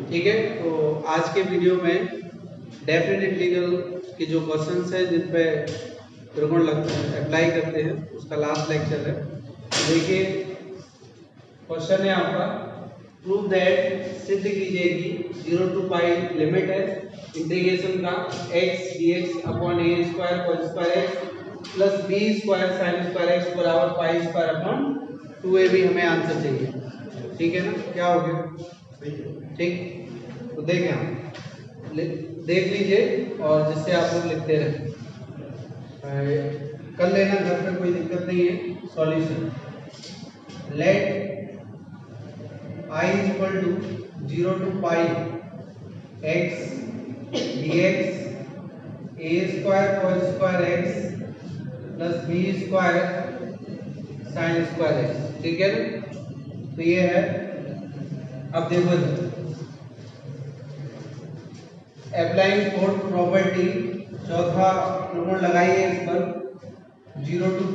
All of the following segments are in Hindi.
ठीक है, तो आज के वीडियो में डेफिनेट इंटीग्रल के जो क्वेश्चंस हैं जिन पे त्रिकोण अप्लाई करते हैं उसका लास्ट लेक्चर है। देखिए क्वेश्चन है आपका, प्रूव दैट, सिद्ध कीजिए कि 0 टू पाई लिमिट है इंटीग्रेशन का x dx upon a square cos square x plus b square sin square x बराबर पाई स्क्वायर अपॉन 2a भी हमें आंसर चाहिए। ठीक है ना, क्या हो गया? ठीक, तो देखें हम देख लीजिए और जिससे आप लोग लिखते रहें कर लेना घर पे, कोई दिक्कत नहीं है। Solution, let I is equal to 0 to pi x dx a square cos square x plus b square sin square x। ठीक है ना, तो ये है। अब देखो अप्लाइंग फोर्थ प्रॉपर्टी, चौथा प्रॉपर्टी लगाइए इस पर। 0 to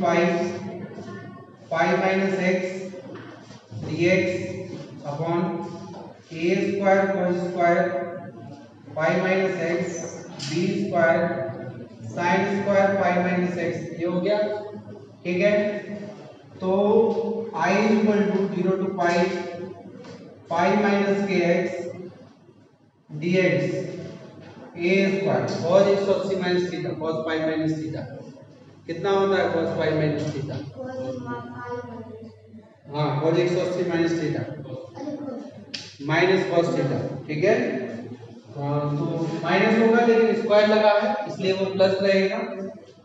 pi minus x dx upon a square cos square pi minus x b square sine square pi minus x, ये हो गया। ठीक है, तो i equal to 0 to pi minus के x dx a square cos 180 minus theta cos pi minus theta कितना होता है? cos पाई माइनस थीटा, हाँ cos 180 minus theta minus cos theta. ठीक है, तो माइनस होगा लेकिन स्क्वायर लगा है इसलिए वो प्लस रहेगा।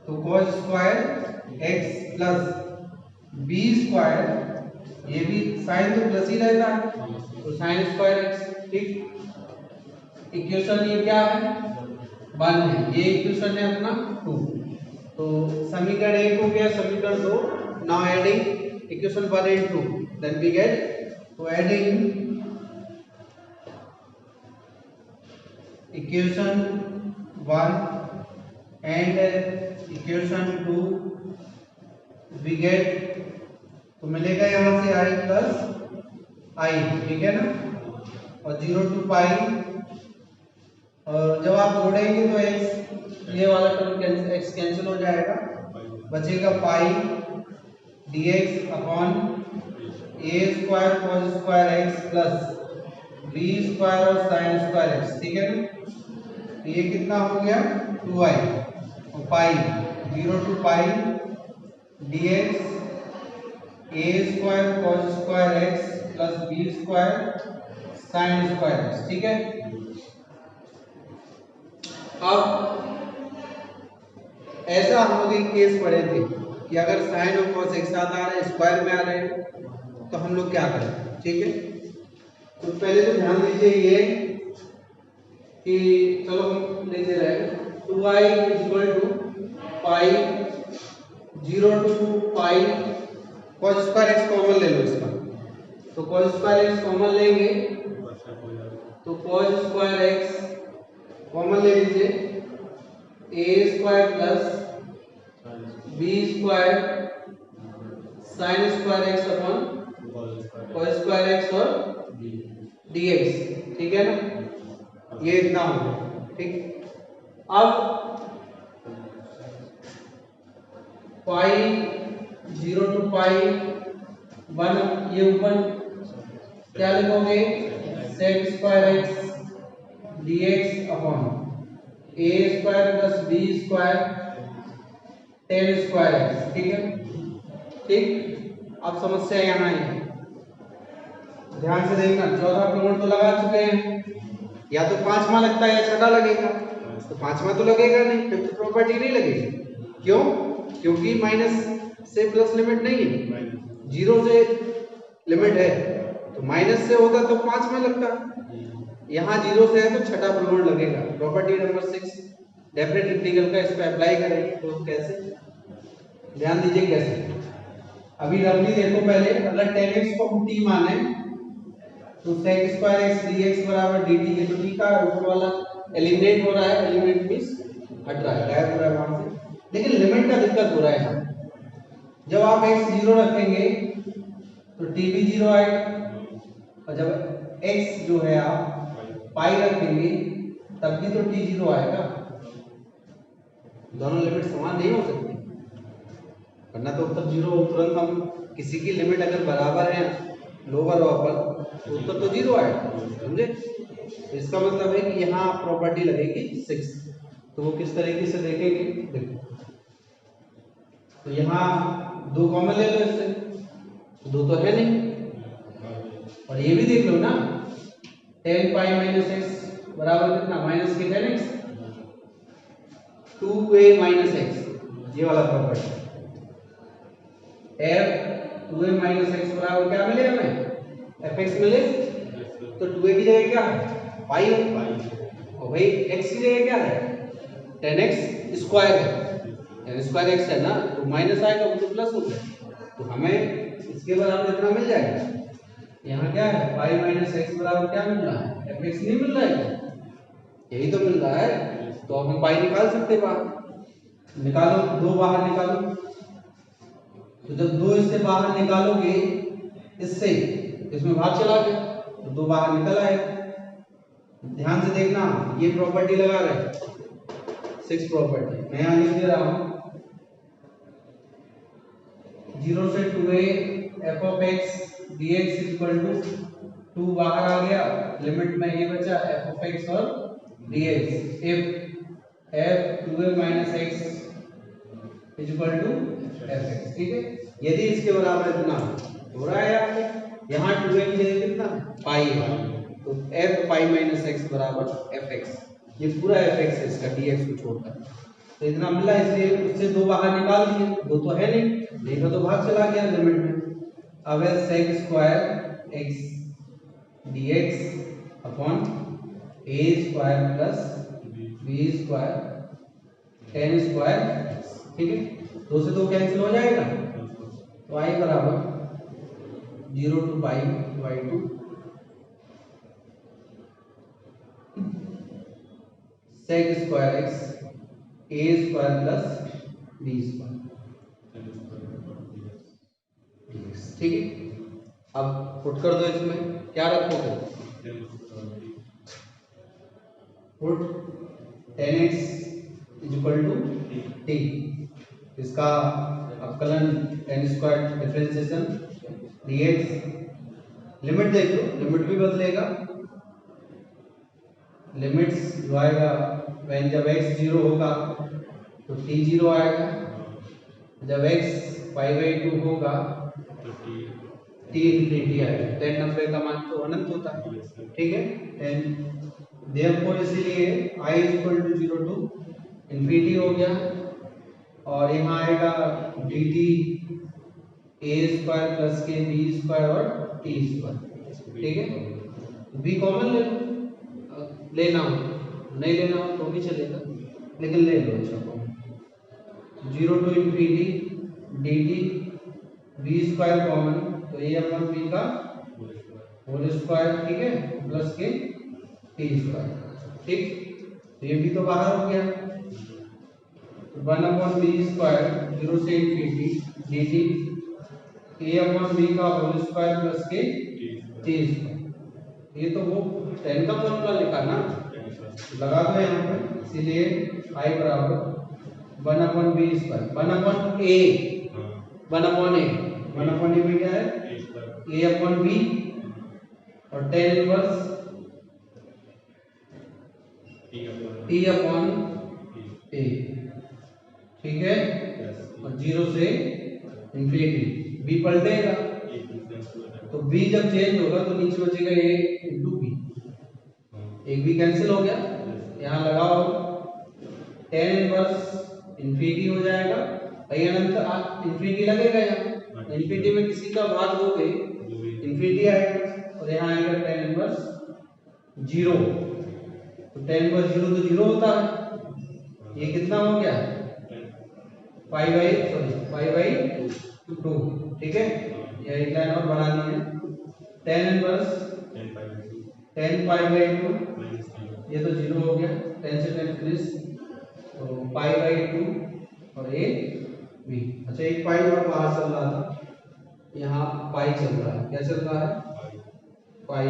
तो cos square x plus b square, ये भी साइन तो प्लस ही रहता है तो साइन स्क्वायर x। ठीक, इक्वेशन ये क्या है? 1 है, ये इक्वेशन है अपना 2। तो समीकरण 1 हो गया, समीकरण 2। Now adding equation 1 and 2 then we get, तो adding equation 1 and equation 2 we get, तो मिलेगा यहां से i प्लस i। ठीक है ना, और 0 टू पाई, और जब आप जोड़ेंगे तो x, ये वाला टर्म x कैंसिल हो जाएगा, बचेगा पाई dx upon a square cos square x plus b square और sin स्क्वायर x। ठीक है ना, तो ये कितना हो गया? 2i और pi 0 to pi dx a square cos square x plus b square sin square x। ठीक है, अब ऐसा हम लोग एक केस पढ़े थे कि अगर साइन और कॉस एक साथ आ रहे हैं, स्क्वायर में आ रहे हैं, तो हम लोग क्या करें? ठीक है, तो पहले तो ध्यान दीजिए ये कि चलो हम ले दे रहे हैं 2i equal to pi 0 to pi cos square x common ले लो इसका, तो cos स्क्वायर x कॉमन लेंगे तो cos स्क्वायर x कॉमन ले लीजिए, a square plus b square sin square x upon cos square x और dx। ठीक है ना, ये इतना हो गया। ठीक, अब पाई 0 टू पाई 1, ये ऊपर क्या लिखोगे? sec square x dx upon a square plus b square tan square x। ठीक है, ठीक, अब समस्या यहाँ है, ध्यान से देखना। चौथा प्रमेय तो लगा चुके हैं, या तो पांचवा लगता है या छठा लगेगा, तो पांचवा तो लगेगा नहीं, फिफ्थ प्रॉपर्टी नहीं लगेगी। क्यों? क्योंकि माइनस से प्लस लिमिट नहीं है, 0 से लिमिट है, तो माइनस से होता तो 5 में लगता, यहाँ 0 से है तो छठा प्रमेय लगेगा। प्रॉपर्टी नंबर 6 डेफिनेट इंटीग्रल का, इस पे अप्लाई करेंगे तो कैसे, ध्यान दीजिए कैसे। अभी रफली देखो पहले, अगर tan x को हम t माने तो sec स्क्वायर x dx बराबर dt, ये तो t का ऊपर वाला एलिमिनेट हो रहा है, एलिमिनेट मींस हट रहा है, गायब हो रहा है वहां से, लेकिन लिमिट का दिक्कत हो रहा है यहाँ। जब आप x 0 रखेंगे तो t भी 0 आएगा, और जब x जो है आप पाई रखेंगे तब भी तो टी जीरो आएगा। दोनों लिमिट समान नहीं हो सकती, वरना तो उत्तर जीरो तुरंत हम किसी की लिमिट अगर बराबर है लोअर और अपर तो उत्तर तो जीरो आएगा, समझे। तो इसका मतलब है कि यहाँ प्रॉपर्टी लगेगी 6। तो वो किस तरीके से देखेंगे, देखो तो यहाँ 2 कॉमन ले लो इससे, 2 तो है नहीं, और ये भी देख लो ना 10 पाई माइनस एक्स बराबर कितना, माइनस के 10x 2a माइनस एक्स, ये वाला property f 2a minus x बराबर क्या मिले हमें, fx मिले। तो 2a की जगह क्या है, पाई है, और भाई x की जगह क्या है, 10x स्क्वायर है, 10 स्क्वायर x है ना, तो माइनस आएगा वो तो प्लस हो गया, तो हमें इसके बराबर इतना मिल जाएगा। यहाँ क्या है, पाई माइनस एक्स बराबर क्या मिल रहा है, fx नहीं मिल रहा है, यही तो मिल रहा है। तो अब हम पाई निकाल सकते बाहर, निकालो 2 बाहर निकालो। तो जब 2 इससे बाहर निकालोगे, इससे इसमें भाग चला गया तो 2 बाहर निकल आएगा। ध्यान से देखना, ये प्रॉपर्टी लगा रहे 6 प्रॉपर्टी, मैं यहाँ लिख दे रहा हूँ 0 से 2a f of x dx equal to 2 बाहर आ गया, लिमिट में ये बचा f ऑफ x और dx if f 2a minus x equal to fx, ठीक है। यदि इसके बराबर इतना हो रहा है, यहाँ 2a की जगह कितना पाई है, तो f पाई माइनस x बराबर fx, ये पूरा fx है इसका dx को छोड़कर, तो इतना मिला, इसलिए उससे 2 बाहर निकाल दिए, 2 तो है नहीं तो भाग चला गया लिमिट में। अब है sec square x dx upon a square plus b square 10 square, ठीक है। 2 से 2 कैंसिल हो जाएगा, तो i बराबर 0 to pi by 2 sec square x a square plus b square, ठीक है। अब पुट कर दो, इसमें क्या रखोगे, put 10x equal to t, इसका अवकलन 10 स्क्वायर डिफरेंशिएशन dx, लिमिट देख लो, लिमिट भी बदलेगा, लिमिट्स जो आएगा वैन जब x 0 होगा तो t 0 आएगा, जब x पाई बाई 2 होगा t इंफिनिटी आएगा, 10 90 का मान तो अनंत होता है, ठीक है। 10 देयरफॉर इसीलिए i equal to 0 to infinity हो गया, और यहाँ आएगा dt a स्क्वायर प्लस के b स्क्वायर और t स्क्वायर, ठीक है। b कॉमन ले लो, लेना हो नहीं लेना हो तो भी चलेगा, लेकिन ले लो, अच्छा common 0 to infinity dt b square common, तो a अपॉन b का होल स्क्वायर, ठीक है, प्लस के t स्क्वायर, ठीक। तो ये भी तो बाहर हो गया, 1 अपॉन b स्क्वायर 0 से infinity dt a upon b का होल स्क्वायर प्लस के t स्क्वायर, ये तो वो 10 का फॉर्मूला लिखा ना, लगा दो यहाँ पे, इसीलिए i बराबर 1 upon b square 1 upon a 1 upon a में क्या है a अपॉन b और 10 इनवर्स t अपॉन a, ठीक है, और 0 से इंफिनिटी b पलटेगा, तो b जब चेंज होगा तो नीचे बचेगा a इंटू b, एक भी कैंसिल हो गया, यहाँ लगाओ 10 इनवर्स इंफिनिटी हो जाएगा, भाई अनंत इंफिनिटी लगेगा, यहाँ इंफिनिटी में किसी का भाग दोगे इंफिनिटी आएगा, और यहाँ आएगा 10 इनवर्स 0, तो 10 इनवर्स 0 तो 0 होता है, ये कितना हो गया पाई बाई 2, ठीक है। ये एक लाइन और बढ़ानी है, 10 इनवर्स 10 पाई बाई 2, ये तो 0 हो गया, 10 से 10 फिनिश, तो पाई बाई 2 और a b। अच्छा, एक पाई और बाहर चल रहा था, यहाँ पाई चल रहा है, क्या चल रहा है, पाई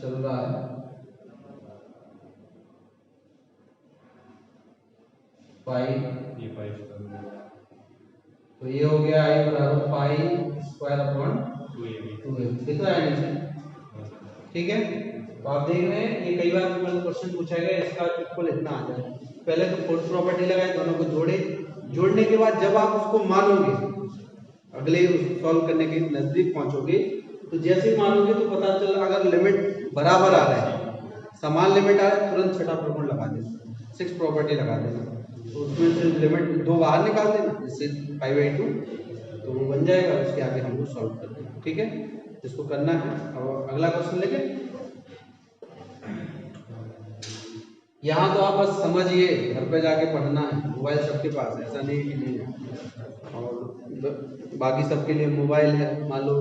चल रहा है, पाई, तो ये हो गया आई बराबर पाई स्क्वायर अपॉन 2ab। ये तो है नीचे, ठीक है। तो आप देख रहे हैं ये कई बार क्वेश्चन पूछा गया, इसका बिल्कुल इतना आ जाए। पहले तो फोर्थ प्रॉपर्टी लगाए, दोनों को जोड़े, जोड़ने के बाद जब आप उसको मानोगे, अगले सॉल्व करने के नजदीक पहुंचोगे, तो जैसे ही मानोगे तो पता चला अगर लिमिट बराबर आ रहा है, समान लिमिट आ रहा है, तुरंत छठा प्रॉपर्टी लगा देना, 6 प्रॉपर्टी लगा देना। तो उसमें से लिमिट 2 बाहर निकाल देना, इससे 5/2 तो वो बन जाएगा। उसके आगे हम लोग सॉल्व कर देंगे, ठीक है। इसको करना है। और अगला क्वेश्चन लेके यहाँ तो आप बस समझिए, घर पे जाके पढ़ना है। मोबाइल सबके पास है, ऐसा नहीं कि नहीं है। और बाकी सबके लिए मोबाइल है, मान लो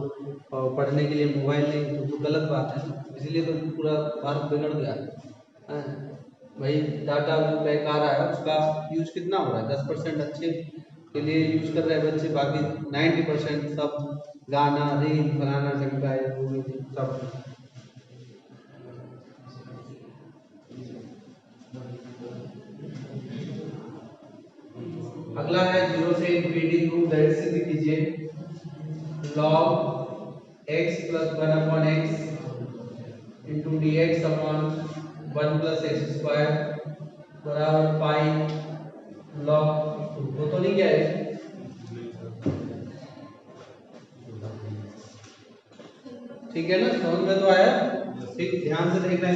पढ़ने के लिए मोबाइल नहीं तो गलत बात है, इसीलिए तो पूरा भारत बिगड़ गया है। भाई डाटा जो पैक आ रहा है उसका यूज कितना हो रहा है, 10% अच्छे के लिए यूज कर रहे हैं बच्चे, बाकी 90% सब गाना रील फलाना ढंका है सब। अगला है 0 से इंफिनिटी प्रूफ, दैट से भी कीजिए log x plus 1 upon x into dx upon 1 plus x square बराबर पाई log 2। वो तो नहीं क्या है, ठीक है ना, समझ में तो आया। ठीक, ध्यान से देखना है।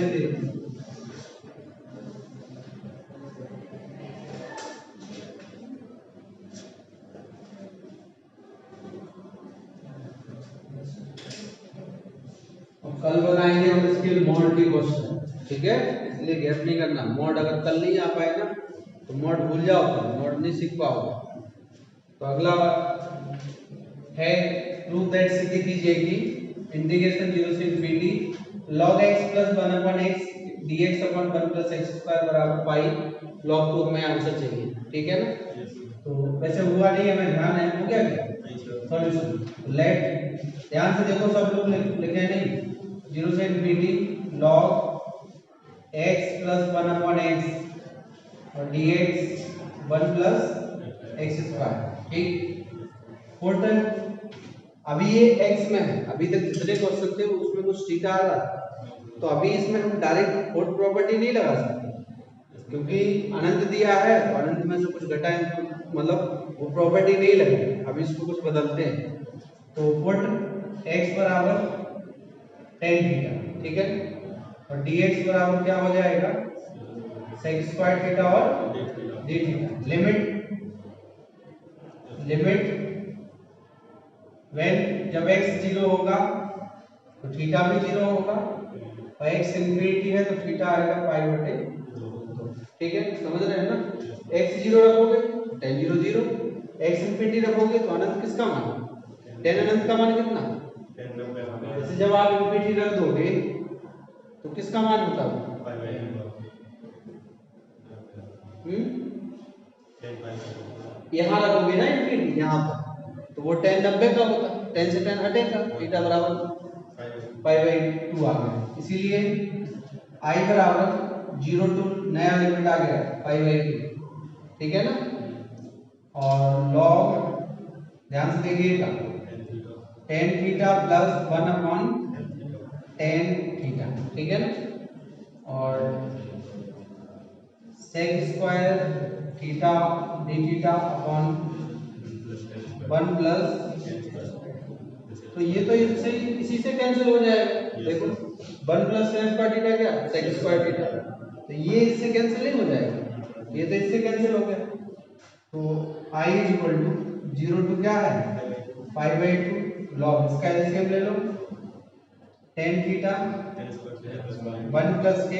कल बनाएंगे हम इसके मॉड के क्वेश्चन, ठीक है, इसलिए गैप नहीं करना। मॉड अगर कल नहीं आ पाए ना तो मॉड भूल जाओ, मॉड नहीं सीख पाओगे। तो अगला है प्रूफ दैट सिद्ध कीजिए कि इंटीग्रेशन 0 से infinity log x plus 1 upon x dx upon 1 plus x square बराबर पाई log 2 में आंसर चाहिए, ठीक है ना। तो वैसे हुआ नहीं, हमें ध्यान है, हो गया क्या सॉल्यूशन। लेट ध्यान से देखो, सब लोग लिखे नहीं। 0 से infinity log x plus 1 upon x और dx 1 plus x square, ठीक। फोर्थ अभी ये x में है, अभी तक जितने क्वेश्चन थे उसमें कुछ थीटा आ रहा, तो अभी इसमें हम डायरेक्ट फोर्थ प्रॉपर्टी नहीं लगा सकते, क्योंकि अनंत दिया है तो अनंत में से कुछ घटाएं तो मतलब वो प्रॉपर्टी नहीं लगेगी। अभी इसको कुछ बदलते हैं, तो फोर्थ x बराबर tan थीटा, ठीक है, और dx बराबर क्या हो जाएगा sec स्क्वायर थीटा और d थीटा। लिमिट व्हेन जब x 0 होगा तो थीटा भी 0 होगा, और x इंफिनिटी है तो थीटा आएगा π/2, ठीक है, समझ रहे हैं ना। x 0 रखोगे तो tan 0 0, x इंफिनिटी रखोगे तो अनंत किसका मान, tan अनंत का मान कितना, जैसे जब आप इंफिनिटी रख दोगे तो किसका मान होता है, यहाँ रखोगे ना इंफिनिटी यहाँ पर, तो वो tan 90 का होता, tan से tan हटेगा, थीटा बराबर π/2 आ गया। इसीलिए i बराबर 0 टू नया लिमिट आ गया π/2, ठीक है ना। और log ध्यान से देखिएगा tan theta plus 1 upon tan theta, ठीक है ना, और sec square theta d theta upon 1 plus, तो ये तो इससे इसी से कैंसिल हो जाएगा। देखो 1 प्लस tan स्क्वायर थीटा क्या, sec स्क्वायर थीटा, तो ये इससे कैंसिल नहीं हो जाएगा, ये तो इससे कैंसिल हो गया। तो i is equal to 0 to क्या है π/2 log, इसका एलसीएम ले लो tan theta 1 plus k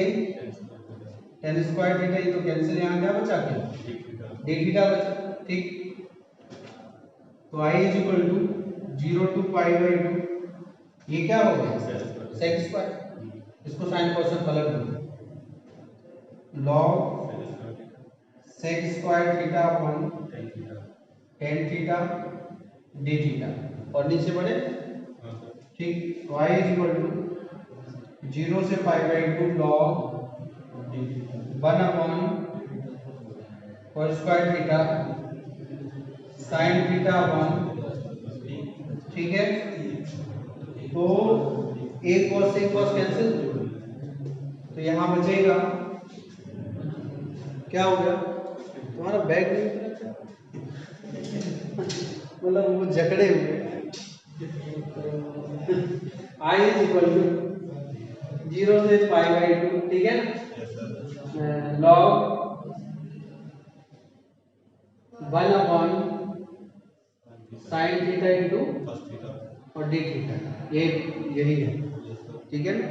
tan square theta, ये तो कैंसिल, यहाँ क्या बचा क्या d थीटा बचा, ठीक। तो i is equal to 0 to π/2, ये क्या हो गया sec स्क्वायर, इसको साइन क्वेश्चन पलट दो log sec square theta upon tan theta d theta, और नीचे बढ़े, ठीक। तो i इज इक्वल टू 0 से π/2 log 1 upon cos square theta sin theta 1, ठीक है। तो एक cos से एक cos कैंसिल, तो यहाँ बचेगा क्या हो गया, तुम्हारा बैग नहीं उतरा क्या? मतलब वो जकड़े हुए। I इज इक्वल टू 0 से पाई बाई 2, ठीक है ना, log 1 upon sine theta into और डी थीटा, ये यही है, ठीक है ना।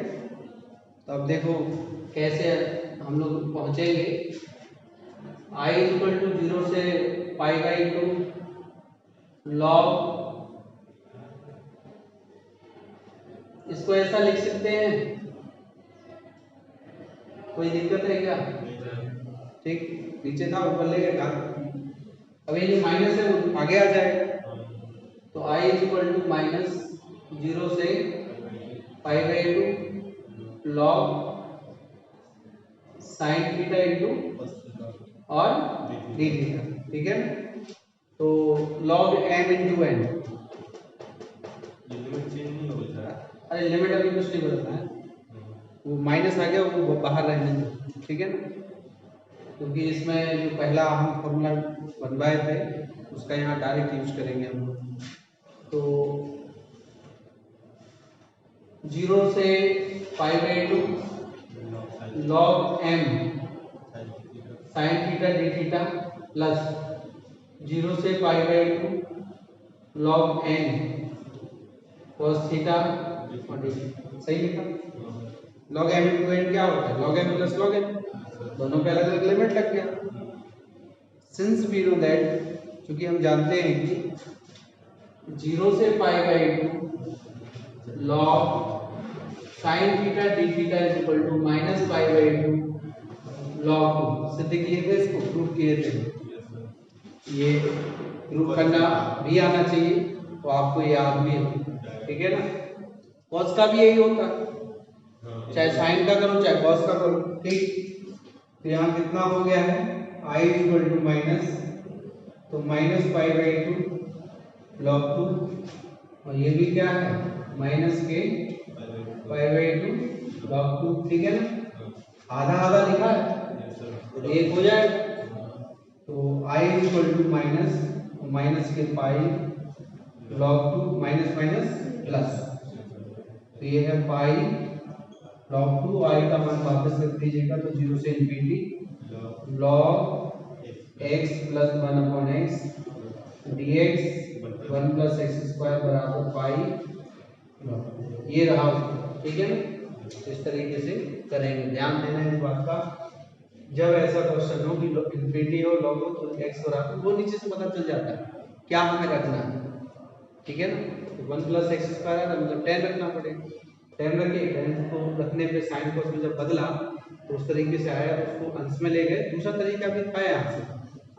तो अब देखो कैसे हम लोग पहुंचेंगे। I इक्वल टू 0 से पाई बाई 2 लॉग, इसको ऐसा लिख सकते हैं, कोई दिक्कत है क्या? ठीक, नीचे था ऊपर ले गया, अब ये जो माइनस है वो आगे आ जाएगा। तो I is equal to minus 0 से pi by 2 log sine theta into और डी थीटा, ठीक है। तो लॉग m इंटू एन, अरे लिमिट अभी कुछ नहीं बदलना है, वो माइनस आ गया वो बाहर रहने दो, ठीक है ना। क्योंकि इसमें जो पहला हम फॉर्मूला बनवाए थे उसका यहाँ डायरेक्ट यूज करेंगे हम लोग। तो 0 से pi by 2 log m sign theta D theta plus 0 से pi by 2 log n cos theta और डी थीटा, सही लिखा। लॉग m इंटू n क्या होता है, log m plus log n, दोनों पे अलग अलग लिमिट लग गया। सिंस वी नो दैट, क्योंकि हम जानते हैं कि 0 से pi by 2 log sine theta D theta is equal to minus pi by 2 log 2, सिद्ध किए थे, इसको प्रूव किए थे। ये प्रूव करना भी आना चाहिए, तो आपको याद भी है, ठीक है ना। कॉस का भी यही होता है, चाहे साइन का करो चाहे कॉस का करो, ठीक। तो यहाँ कितना हो गया है, I इक्वल टू माइनस, तो माइनस पाई बाई 2 लॉग 2, और ये भी क्या है माइनस के पाई बाई 2 लॉग 2, ठीक है ना। आधा आधा लिखा है तो एक हो जाएगा। तो I equal to minus, minus के pi log 2 minus minus plus, तो ये है पाई लॉग 2, I का मान वापस रख दीजिएगा, तो 0 से infinity log x plus 1 upon x dx 1 plus x square बराबर पाई, ये रहा, ठीक है ना। इस तरीके से करेंगे, ध्यान देना है इस बात का। जब ऐसा क्वेश्चन हो कि इंफिनिटी हो लॉग हो तो x बराबर, वो नीचे से पता चल जाता है क्या हमें रखना है, ठीक है ना। तो 1 प्लस एक्स स्क्वायर है मतलब 10 रखना पड़ेगा, 10 रखिए, 10 को रखने पे साइन को उसमें जब बदला तो उस तरीके से आया, तो उसको अंश में ले गए। दूसरा तरीका भी था यहाँ से,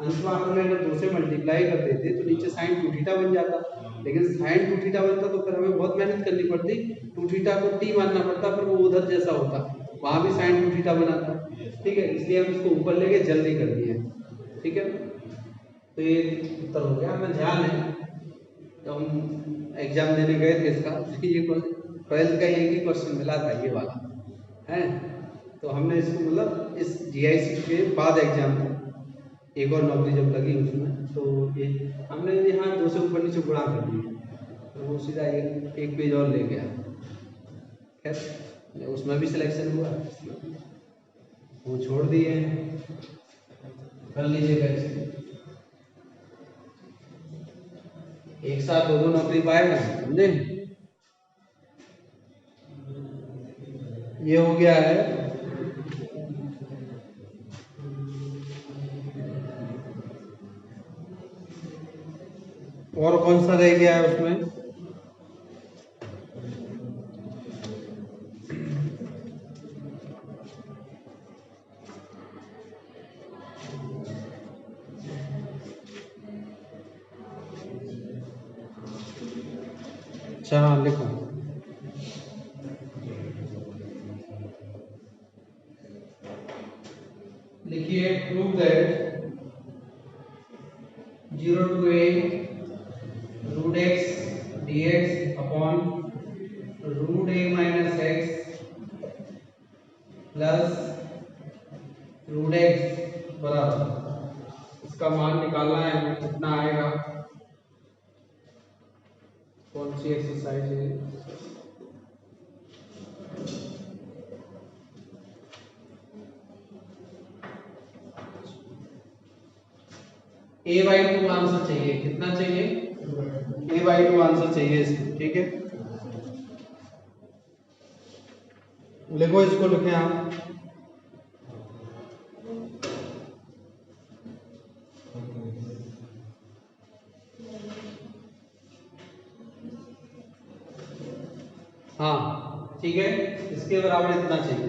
अंश में हमने अगर 2 से मल्टीप्लाई कर देते तो नीचे साइन 2 थीटा बन जाता, लेकिन साइन 2 थीटा बनता तो फिर हमें बहुत मेहनत करनी पड़ती, 2 थीटा को t मानना पड़ता, फिर वो उधर जैसा होता, वहाँ भी साइन 2 थीटा बनाता, ठीक है। इसलिए हम इसको ऊपर लेके जल्दी कर दिए, ठीक है। तो ये उत्तर हो गया। हमें ध्यान है तो हम एग्जाम देने गए थे इसका, ये 12th का एक ही क्वेश्चन मिला था ये वाला है, तो हमने इसको मतलब इस GIC के बाद एग्जाम था, एक और नौकरी जब लगी उसमें, तो ये हमने यहाँ 2 से ऊपर नीचे गुणा कर दिया, तो वो सीधा एक पेज और ले गया। खैर उसमें भी सिलेक्शन हुआ, वो छोड़ दिए, कर लीजिएगा इसको, एक साथ 2 नौकरी पाएगा, समझे। ये हो गया है और कौन सा रह गया है उसमें, अच्छा हाँ लिखो, लिखिए prove that 0 to a root x D x upon root A minus x plus root X बराबर, इसका मान निकालना है हमें, कितना आएगा, कौन सी एक्सरसाइज है, a बाई 2 आंसर चाहिए, कितना चाहिए, a बाई 2 आंसर चाहिए इसको, ठीक है। लिखो, इसको लिखें आप, हाँ ठीक है, इसके बराबर इतना चाहिए।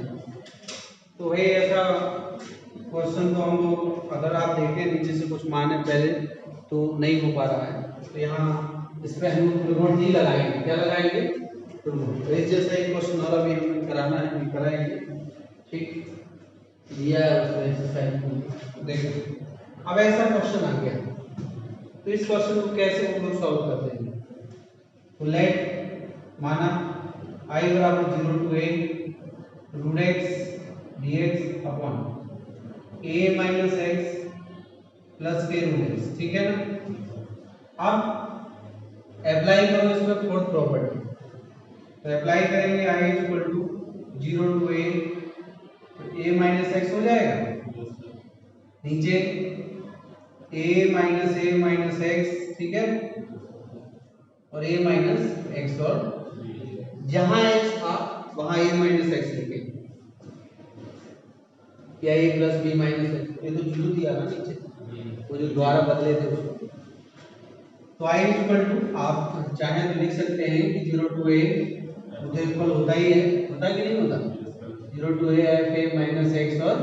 तो भाई ऐसा क्वेश्चन तो हम लोग अगर आप देखें नीचे से कुछ मान है पहले तो नहीं हो पा रहा है, तो यहाँ इस पर हम लोग त्रिकोण नहीं लगाएंगे, क्या लगाएंगे, तो इस जैसा एक क्वेश्चन और अभी हमें कराना है, हम कराएंगे, ठीक, दिया है उसमें एक्सरसाइज। देखो अब ऐसा क्वेश्चन आ गया, तो इस क्वेश्चन को कैसे हम लोग सॉल्व करते हैं, तो लेट माना I बराबर 0 to a root x D x upon a minus x plus के रूट एक्स, ठीक है ना। अब अप्लाई करो इसमें फोर्थ प्रॉपर्टी, तो अप्लाई करेंगे I equal to 0 to a, तो a माइनस एक्स हो जाएगा, नीचे a माइनस एक्स, ठीक है, और a माइनस एक्स, और जहां x था वहां a माइनस एक्स लिखे, या a plus b minus x, ये तो जीरो दिया ना नीचे, वो जो द्वारा बदले थे उसको। तो i इक्वल टू आप चाहे तो लिख सकते हैं कि 0 टू a तो इक्वल होता ही है, होता कि नहीं होता, 0 to a f a minus X, और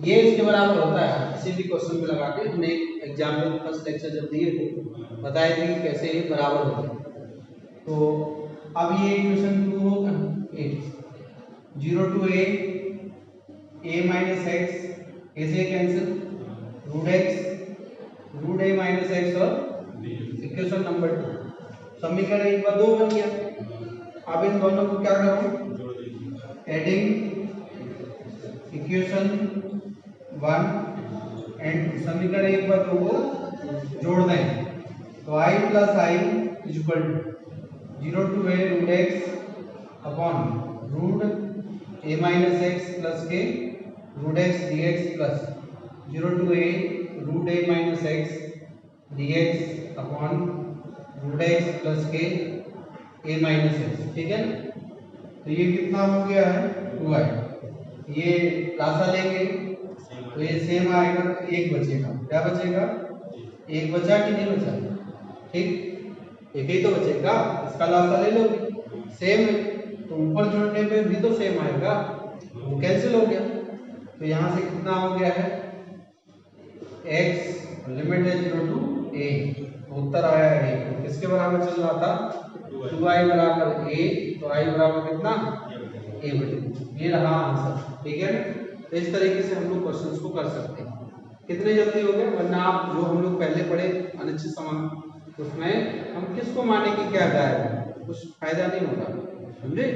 ये इसके बराबर होता है। किसी भी क्वेश्चन में लगा के हमने एग्जाम में फर्स्ट लेक्चर जब दिए थे बताए थे कि कैसे ये बराबर होते हैं। तो अब ये इक्वेशन 2 होगा, 0 टू a माइनस एक्स ऐसे cancel, root X root a minus X, और इक्वेशन नंबर 2 समीकरण 1 व 2 बन गया। अब इन दोनों को क्या करूं, एडिंग इक्वेशन 1 एंड 2, समीकरण 1 व 2 को जोड़ दें, तो i plus i equal to 0 to a root x upon root a minus x plus के root x D x plus 0 to a root a minus x D x upon root x plus के a माइनस एक्स, ठीक है ना। तो ये कितना हो गया है, 2i, ये लासा लेंगे तो ये सेम आएगा, एक बचेगा, क्या बचेगा, एक बचा कि नहीं बचा, ठीक, एक ही तो बचेगा, इसका लासा ले लोगे, सेम है, तो ऊपर जोड़ने पे भी तो सेम आएगा, वो कैंसिल हो गया। तो यहाँ से कितना हो गया है, x लिमिट है 0 टू a, उत्तर आया है a, किसके बराबर चल रहा था, 2i बराबर a, तो i बराबर कितना, a बटे, ये रहा आंसर, ठीक है। तो इस तरीके से हम लोग क्वेश्चंस को कर सकते हैं, कितने जल्दी हो गए, वरना आप जो हम लोग पहले पढ़े अनिश्चित समांग उसमें हम किसको माने कि क्या जाएगा, कुछ फायदा नहीं होगा, समझे।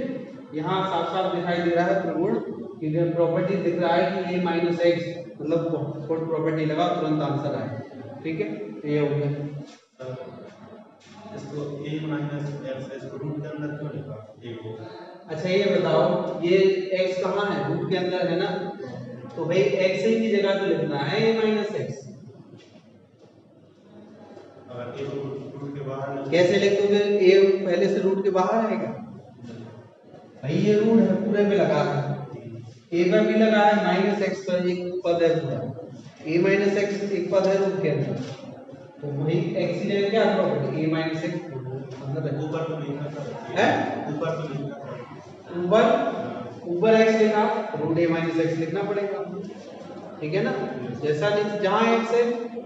यहाँ साफ साफ दिखाई दे रहा है त्रिगुण की प्रॉपर्टी दिख रहा है कि a माइनस एक्स, मतलब कोड प्रॉपर्टी लगा तुरंत आंसर आए, ठीक है। तो ये हो गया, इसको a माइनस एक्स इसको रूट के अंदर क्यों लिखा, अच्छा ये बताओ, ये x कहाँ है, रूट के अंदर है ना, तो भाई x की जगह तो लिखना है a माइनस एक्स, अगर a रूट के बाहर कैसे लिख दोगे, a पहले से रूट के बाहर आएगा, भाई ये रूट है पूरे में लगा है, a पर भी लगा है, माइनस एक्स पर एक पद है पूरा, a माइनस एक्स एक पद है रूट के अंदर, तो वही x की जगह क्या प्रॉपर्टी, a माइनस एक्स अंदर ऊपर तो नहीं है, ऊपर तो नहीं ऊपर x लिखा, रूट a माइनस एक्स लिखना पड़ेगा, ठीक है ना। जैसा नहीं जहाँ x है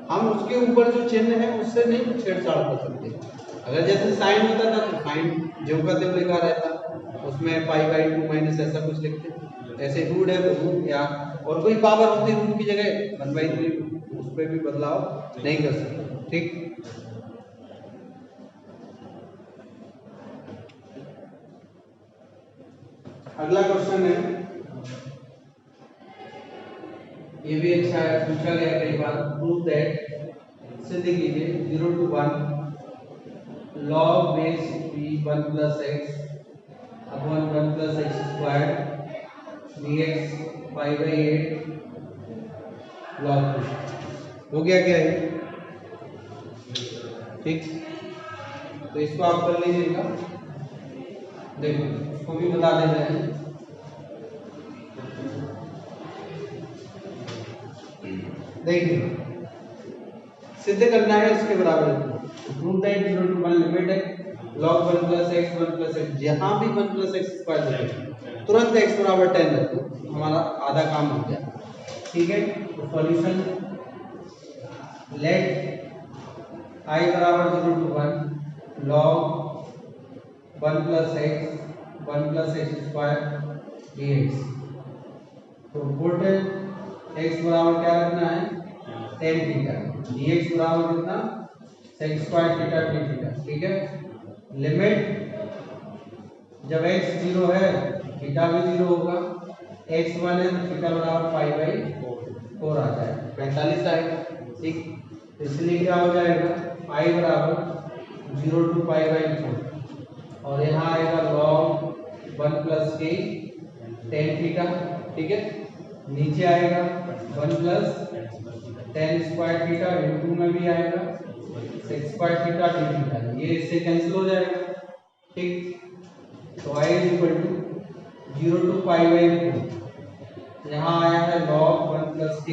हम उसके ऊपर जो चिन्ह है उससे नहीं छेड़छाड़ कर सकते, अगर जैसे साइन होता था तो साइन जो का त्यों लिखा रहता, उसमें पाई बाई 2 माइनस ऐसा कुछ लिखते, ऐसे रूट है तो रूट, या और कोई पावर होती रूट की जगह 1/3 उस पर भी बदलाव नहीं कर सकते। ठीक, अगला क्वेश्चन है, ये भी अच्छा है, पूछा गया कई बार। प्रूव दैट, सिद्ध कीजिए 0 to 1 log base b 1 plus x upon 1 plus x square dx 5/8 log 2 हो गया क्या है? ठीक, तो इसको आप कर लीजिएगा। देखो इसको भी बता दे रहे हैं। देखिए सिद्ध करना है इसके बराबर। प्रूव दैट 0 to 1 लिमिट है log 1 plus x 1 plus x, जहां भी 1 plus x स्क्वायर देखें तुरंत x बराबर 10 रख दो, हमारा आधा काम हो गया। ठीक है, तो सॉल्यूशन लेट I बराबर 0 to 1 log 1 plus x square dx। तो पुट x बराबर क्या रखना है, tan थीटा, dx बराबर कितना, sec square theta d theta. ठीक है, लिमिट जब x 0 है थीटा भी 0 होगा, x 1 है तो थीटा बराबर π/4 आ जाएगा, 45 आएगा। ठीक, इसलिए क्या हो जाएगा, I बराबर 0 to π/4 और यहाँ आएगा log 1 plus k tan theta. ठीक है, नीचे आएगा 1 plus tan square theta, into में भी आएगा sec square theta d theta, ये इससे कैंसिल हो जाएगा। ठीक, तो I is equal to 0 to π/4, यहाँ आया है log 1 plus k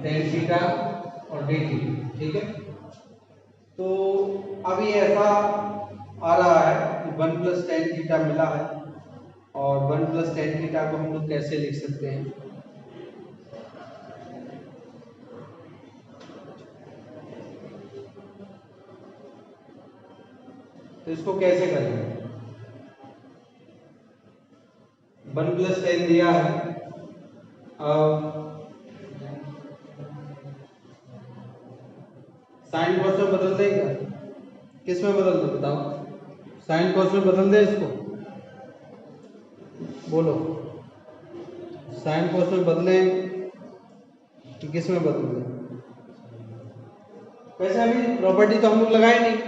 tan theta और d थीटा। ठीक है, तो अभी ऐसा आ रहा है कि 1 plus tan थीटा मिला है और 1 plus tan थीटा को हम लोग कैसे लिख सकते हैं, तो इसको कैसे करेंगे। 1 plus tan दिया है, अब साइन कॉस में बदल देगा, किस में बदल दो बताओ, साइन कॉस में बदल दे इसको, बोलो साइन कॉस में बदले कि किस में बदल दे। वैसे अभी प्रॉपर्टी तो हम लोग लगाए नहीं,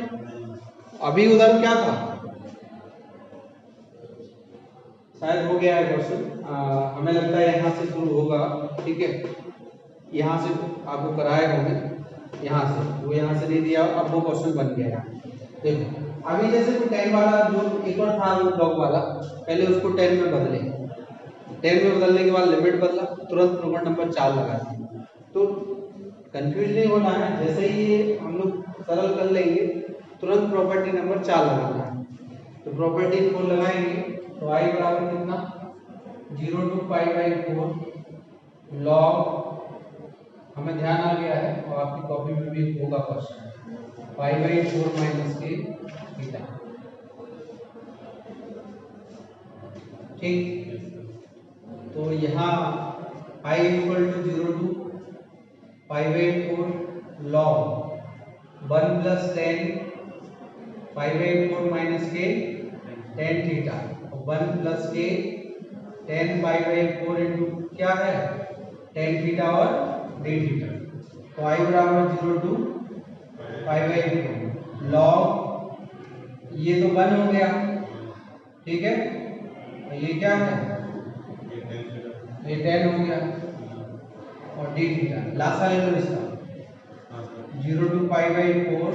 अभी उधर क्या था, शायद हो गया है क्वेश्चन, हमें लगता है यहाँ से शुरू होगा। ठीक है, यहाँ से आपको कराए होंगे, यहाँ से वो यहाँ से नहीं दिया, अब वो क्वेश्चन बन गया है। देखो अभी जैसे वो 10 वाला जो एक और था लॉग वाला, पहले उसको 10 में बदले, 10 में बदलने के बाद लिमिट बदला, तुरंत प्रॉपर्टी नंबर 4 लगा दिया। तो कंफ्यूज नहीं होना है, जैसे ही ये हम लोग सरल कर लेंगे तुरंत प्रॉपर्टी नंबर 4 लगाना है। तो प्रॉपर्टी 4 लगाएंगे तो I बराबर कितना, 0 to π/4 log, हमें ध्यान आ गया है और आपकी कॉपी में भी होगा क्वेश्चन, π/4 माइनस के थीटा। ठीक, तो यहाँ I equal to 0 to π/4 log 1 plus tan π/4 minus के tan थीटा, 1 plus के tan π/4 इंटू क्या है, tan थीटा और d थीटा। तो I बराबर 0 to π/4 log, ये तो 1 हो गया। ठीक है, ये क्या है, ये 10 हो गया और d थीटा, लासा ले लो इसका, 0 to π/4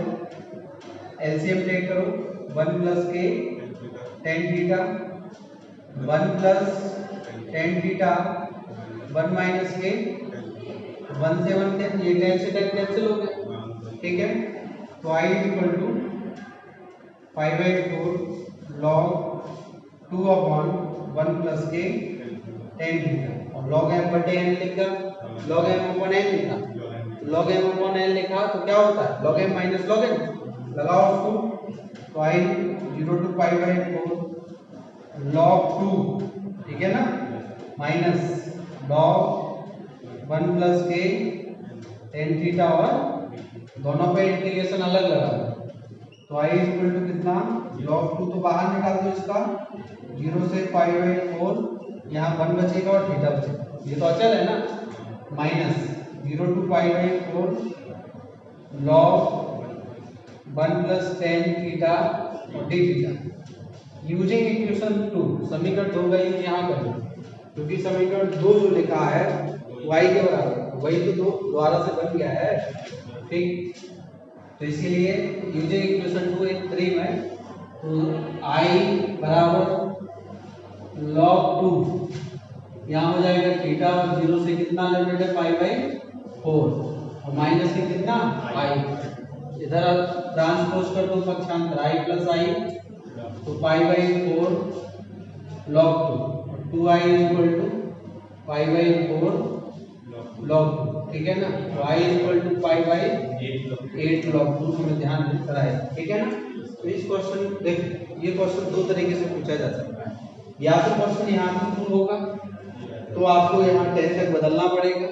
एलसीएम टेक करो, 1 plus के tan theta, 1 plus tan theta, 1 minus के 1 से 1 10, ये 10 से 10 कैंसिल हो गया। ठीक है, तो I equal to π/4 log 2 upon 1 plus के tan थीटा, और log m बटे n लिखकर log m अपॉन n लिखा, log m अपॉन n लिखा तो क्या होता है, log m minus log n, लगाओ उसको। तो I 0 to π/4 log 2, ठीक है ना, माइनस log 1 plus के tan थीटा और दोनों पे इंटीग्रेशन अलग लगा। तो I इक्वल टू कितना log 2, तो बाहर निकाल दो इसका 0 से पाई बाई 4, यहाँ 1 बचेगा और थीटा बचेगा, ये तो अचल है ना, minus 0 to pi by 4 log 1 plus tan theta और d थीटा। यूजिंग इक्वेशन 2, समीकरण 2 का यूज यहाँ कर लो, क्योंकि समीकरण 2 जो लिखा है y के बराबर, वही तो 2 द्वारा से बन गया है, ठीक। तो इसीलिए यूजिंग इक्वेशन 2 एक 3 में, तो I बराबर log 2 यहाँ हो जाएगा थीटा और 0 से कितना लिमिट है पाई बाई 4 और माइनस से कितना I, इधर ट्रांसपोज कर दो पक्षांतर I प्लस I, तो पाई बाई 4 log 2 और 2I equal to pi by 4 log 2, ठीक है ना। तो I equal to pi by 8 log 2, हमें ध्यान रखना है, ठीक है ना। तो इस क्वेश्चन देख, ये क्वेश्चन दो तरीके से पूछा जा सकता है, या तो क्वेश्चन यहाँ से शुरू होगा तो आपको यहाँ 10 तक बदलना पड़ेगा,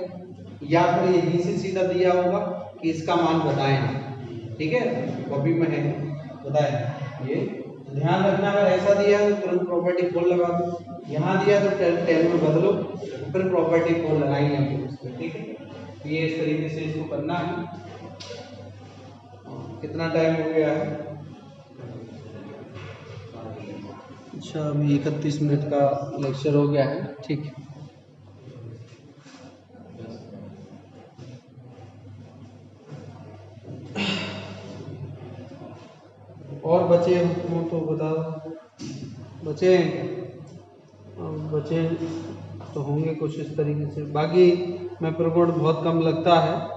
या फिर यहीं से सीधा दिया होगा कि इसका मान बताएं, ठीक है, कॉपी में है बताएं। ये ध्यान रखना, अगर ऐसा दिया है तो तुरंत प्रॉपर्टी फोर लगा दो, यहाँ दिया तो 10 में बदलो, फिर प्रॉपर्टी फोर लगाएंगे हम उसको, ठीक है। तो ये इस तरीके से इसको करना है। कितना टाइम हो गया है? अच्छा, अभी 31 मिनट का लेक्चर हो गया है, ठीक है। और बचे हो तो बताओ, बचे बचे तो होंगे कुछ इस तरीके से, बाकी मैं प्रकोड बहुत कम लगता है।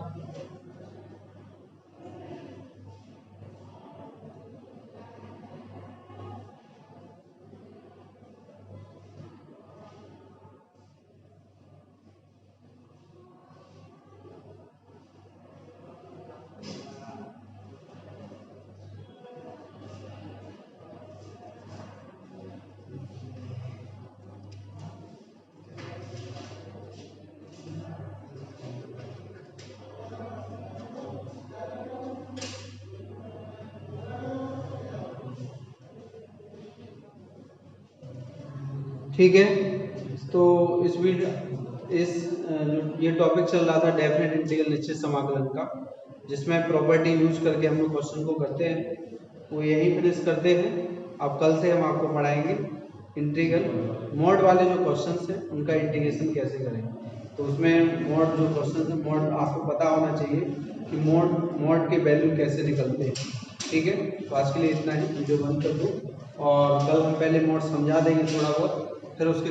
ठीक है, तो इस वीडियो जो ये टॉपिक चल रहा था डेफिनेट इंटीग्रल निश्चित समाकलन का, जिसमें प्रॉपर्टी यूज करके हम लोग क्वेश्चन को करते हैं, वो यही फिनिश करते हैं। अब कल से हम आपको पढ़ाएंगे इंटीग्रल मोड वाले जो क्वेश्चंस हैं उनका इंटीग्रेशन कैसे करें। तो उसमें मोड जो क्वेश्चन है, मोड आपको पता होना चाहिए कि मोड के वैल्यू कैसे निकलते हैं, ठीक है। तो आज के लिए इतना ही, वीडियो बंद कर दो, और कल हम पहले मोड समझा देंगे थोड़ा बहुत, फिर उसके